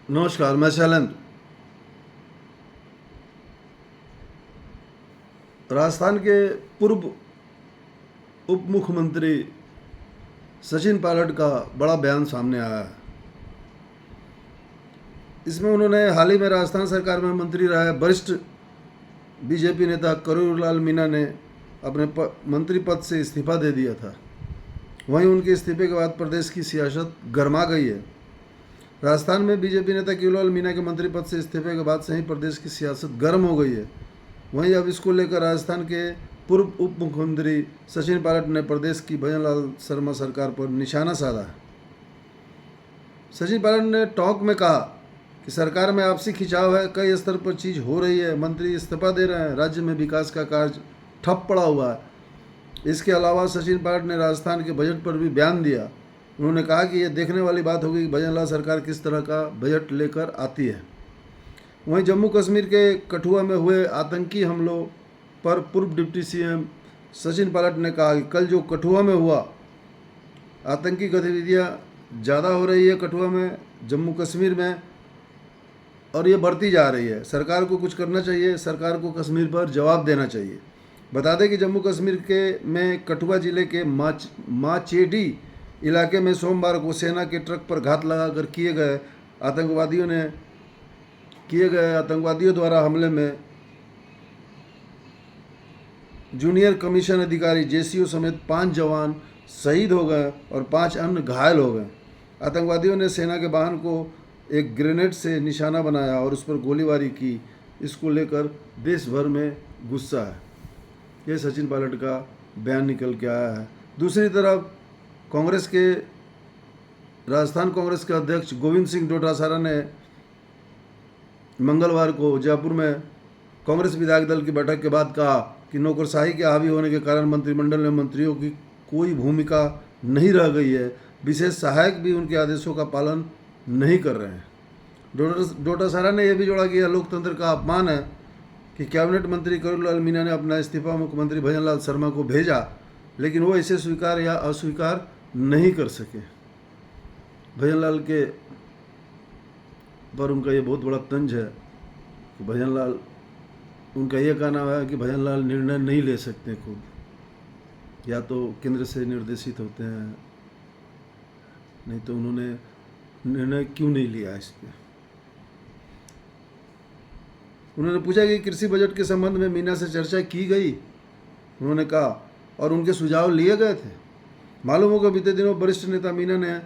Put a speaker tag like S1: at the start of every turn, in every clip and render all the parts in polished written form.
S1: नमस्कार, मैं शैलेंद्र। राजस्थान के पूर्व उप मुख्यमंत्री सचिन पायलट का बड़ा बयान सामने आया है। इसमें उन्होंने हाल ही में राजस्थान सरकार में मंत्री रहे वरिष्ठ बीजेपी नेता करूरलाल मीणा ने अपने मंत्री पद से इस्तीफा दे दिया था। वहीं उनके इस्तीफे के बाद प्रदेश की सियासत गर्मा गई है। राजस्थान में बीजेपी नेता करूरलाल मीणा के मंत्री पद से इस्तीफे के बाद से ही प्रदेश की सियासत गर्म हो गई है। वहीं अब इसको लेकर राजस्थान के पूर्व उप मुख्यमंत्री सचिन पायलट ने प्रदेश की भजनलाल शर्मा सरकार पर निशाना साधा है। सचिन पायलट ने टॉक में कहा कि सरकार में आपसी खिंचाव है, कई स्तर पर चीज़ हो रही है, मंत्री इस्तीफा दे रहे हैं, राज्य में विकास का कार्य ठप पड़ा हुआ है। इसके अलावा सचिन पायलट ने राजस्थान के बजट पर भी बयान दिया। उन्होंने कहा कि यह देखने वाली बात होगी कि भजनलाल सरकार किस तरह का बजट लेकर आती है। वहीं जम्मू कश्मीर के कठुआ में हुए आतंकी हमलों पर पूर्व डिप्टी सीएम सचिन पायलट ने कहा कि कल जो कठुआ में हुआ, आतंकी गतिविधियां ज़्यादा हो रही है कठुआ में, जम्मू कश्मीर में, और ये बढ़ती जा रही है। सरकार को कुछ करना चाहिए, सरकार को कश्मीर पर जवाब देना चाहिए। बता दें कि जम्मू कश्मीर के में कठुआ जिले के माचेडी इलाके में सोमवार को सेना के ट्रक पर घात लगाकर किए गए आतंकवादियों द्वारा हमले में जूनियर कमीशन अधिकारी जेसीओ समेत 5 जवान शहीद हो गए और 5 अन्य घायल हो गए। आतंकवादियों ने सेना के वाहन को एक ग्रेनेड से निशाना बनाया और उस पर गोलीबारी की। इसको लेकर देश भर में गुस्सा है। ये सचिन पायलट का बयान निकल के आया है। दूसरी तरफ राजस्थान कांग्रेस के अध्यक्ष गोविंद सिंह डोटासरा ने मंगलवार को जयपुर में कांग्रेस विधायक दल की बैठक के बाद कहा कि नौकरशाही के हावी होने के कारण मंत्रिमंडल में मंत्रियों की कोई भूमिका नहीं रह गई है। विशेष सहायक भी उनके आदेशों का पालन नहीं कर रहे हैं। डोटासरा ने यह भी जोड़ा कि यह लोकतंत्र का अपमान है कि कैबिनेट मंत्री करूरलाल मीणा ने अपना इस्तीफा मुख्यमंत्री भजनलाल शर्मा को भेजा, लेकिन वो इसे स्वीकार या अस्वीकार नहीं कर सके। भजनलाल के पर उनका ये बहुत बड़ा तंज है कि भजनलाल, उनका ये कहना है कि भजनलाल निर्णय नहीं ले सकते खुद, या तो केंद्र से निर्देशित होते हैं, नहीं तो उन्होंने निर्णय क्यों नहीं लिया इस पर। उन्होंने पूछा कि कृषि बजट के संबंध में मीणा से चर्चा की गई। उन्होंने कहा और उनके सुझाव लिए गए थे। मालूम होगा बीते दिनों वरिष्ठ नेता मीणा ने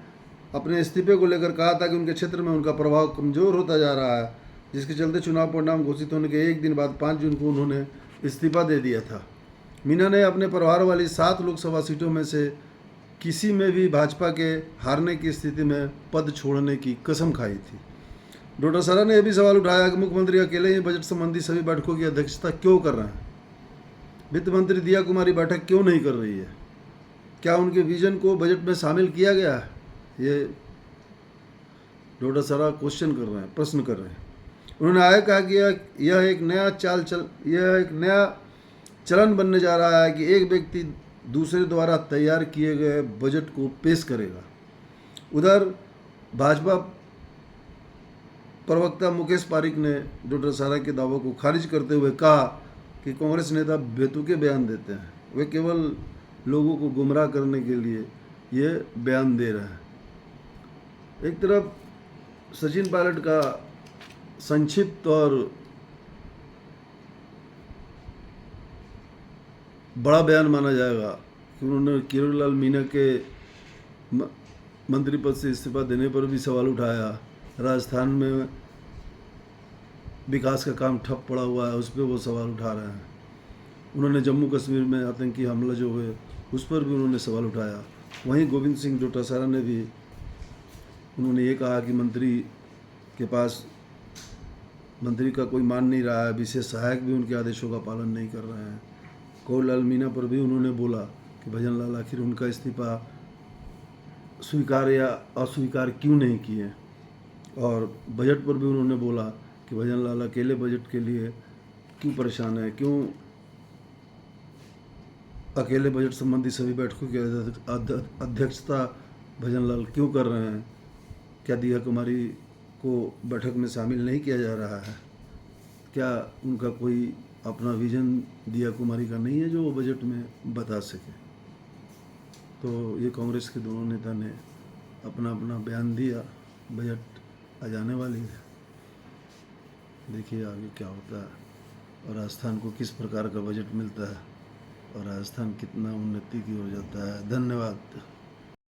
S1: अपने इस्तीफे को लेकर कहा था कि उनके क्षेत्र में उनका प्रभाव कमजोर होता जा रहा है, जिसके चलते चुनाव परिणाम घोषित होने के एक दिन बाद 5 जून को उन्होंने इस्तीफा दे दिया था। मीणा ने अपने प्रभार वाली 7 लोकसभा सीटों में से किसी में भी भाजपा के हारने की स्थिति में पद छोड़ने की कसम खाई थी। डोटासरा ने यह भी सवाल उठाया कि मुख्यमंत्री अकेले ही बजट संबंधी सभी बैठकों की अध्यक्षता क्यों कर रहे हैं। वित्त मंत्री दिया कुमारी बैठक क्यों नहीं कर रही है? क्या उनके विजन को बजट में शामिल किया गया है? ये डोटासरा प्रश्न कर रहे हैं। उन्होंने आगे कहा कि यह एक नया चलन बनने जा रहा है कि एक व्यक्ति दूसरे द्वारा तैयार किए गए बजट को पेश करेगा। उधर भाजपा प्रवक्ता मुकेश पारिक ने डोटासरा के दावों को खारिज करते हुए कहा कि कांग्रेस नेता बेतुके बयान देते हैं, वे केवल लोगों को गुमराह करने के लिए ये बयान दे रहे हैं। एक तरफ सचिन पायलट का संक्षिप्त और बड़ा बयान माना जाएगा कि उन्होंने करूरलाल मीणा के मंत्री पद से इस्तीफा देने पर भी सवाल उठाया। राजस्थान में विकास का काम ठप पड़ा हुआ है, उस पर वो सवाल उठा रहे हैं। उन्होंने जम्मू कश्मीर में आतंकी हमला जो हुए उस पर भी उन्होंने सवाल उठाया। वहीं गोविंद सिंह डोटासरा ने भी उन्होंने ये कहा कि मंत्री का कोई मान नहीं रहा है, विशेष सहायक भी उनके आदेशों का पालन नहीं कर रहे हैं। करूरलाल मीणा पर भी उन्होंने बोला कि भजनलाल आखिर उनका इस्तीफा स्वीकार या अस्वीकार क्यों नहीं किए। और बजट पर भी उन्होंने बोला कि भजनलाल अकेले बजट के लिए क्यों परेशान है, क्यों अकेले बजट संबंधी सभी बैठकों की अध्यक्षता भजनलाल क्यों कर रहे हैं। क्या दिया कुमारी को बैठक में शामिल नहीं किया जा रहा है? क्या उनका कोई अपना विजन दिया कुमारी का नहीं है जो वो बजट में बता सके? तो ये कांग्रेस के दोनों नेता ने अपना अपना बयान दिया। बजट आ जाने वाली है, देखिए आगे क्या होता है और राजस्थान को किस प्रकार का बजट मिलता है और राजस्थान कितना उन्नति की ओर जाता है। धन्यवाद।